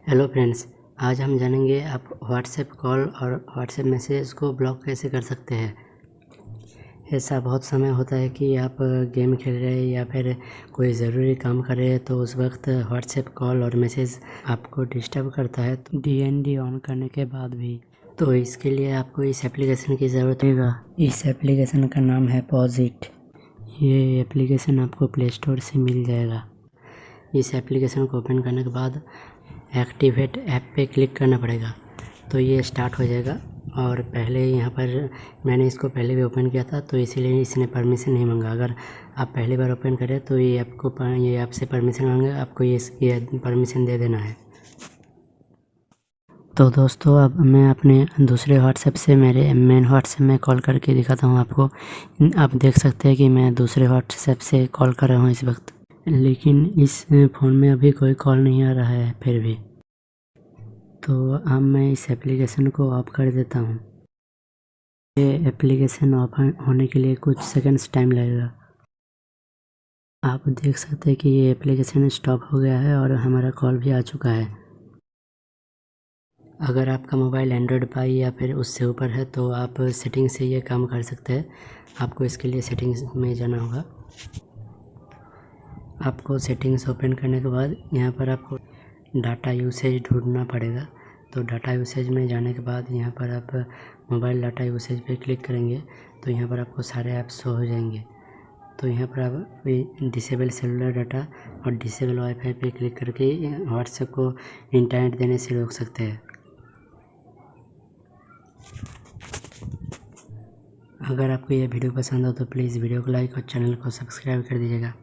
Hello friends, आज हम जानेंगे आप व्हाट्सएप कॉल और व्हाट्सएप मैसेज को ब्लॉक कैसे कर सकते हैं। ऐसा बहुत समय होता है कि आप गेम खेल रहे हैं या फिर कोई ज़रूरी काम कर रहे हैं, तो उस वक्त व्हाट्सएप कॉल और मैसेज आपको डिस्टर्ब करता है DND ऑन करने के बाद भी। तो इसके लिए आपको इस एप्लीकेशन की ज़रूरत होगा। इस एप्लीकेशन का नाम है पॉजिट। ये एप्लीकेशन आपको प्ले स्टोर से मिल जाएगा। इस एप्लीकेशन को ओपन करने के बाद एक्टिवेट ऐप पे क्लिक करना पड़ेगा, तो ये स्टार्ट हो जाएगा। और पहले यहाँ पर मैंने इसको पहले भी ओपन किया था, तो इसीलिए इसने परमिशन नहीं मांगा। अगर आप पहली बार ओपन करें तो ये आपसे परमिशन मांगेगा, आपको ये परमिशन दे देना है। तो दोस्तों, अब मैं अपने दूसरे व्हाट्सएप से मेरे मेन व्हाट्सएप में कॉल करके दिखाता हूँ आपको। आप देख सकते हैं कि मैं दूसरे व्हाट्सएप से कॉल कर रहा हूँ इस वक्त, लेकिन इस फ़ोन में अभी कोई कॉल नहीं आ रहा है फिर भी। तो अब मैं इस एप्लीकेशन को ऑफ कर देता हूँ। ये एप्लीकेशन ऑफ होने के लिए कुछ सेकंड्स टाइम लगेगा। आप देख सकते हैं कि ये एप्लीकेशन स्टॉप हो गया है और हमारा कॉल भी आ चुका है। अगर आपका मोबाइल एंड्रॉयड पाई या फिर उससे ऊपर है तो आप सेटिंग से ये काम कर सकते हैं। आपको इसके लिए सेटिंग्स में जाना होगा। आपको सेटिंग्स ओपन करने के बाद यहाँ पर आपको डाटा यूसेज ढूंढना पड़ेगा। तो डाटा यूसेज में जाने के बाद यहाँ पर आप मोबाइल डाटा यूसेज पे क्लिक करेंगे तो यहाँ पर आपको सारे ऐप्स शो हो जाएंगे। तो यहाँ पर आप डिसेबल सेलुलर डाटा और डिसेबल वाईफाई पे क्लिक करके व्हाट्सएप को इंटरनेट देने से रोक सकते हैं। अगर आपको यह वीडियो पसंद हो तो प्लीज़ वीडियो को लाइक और चैनल को सब्सक्राइब कर दीजिएगा।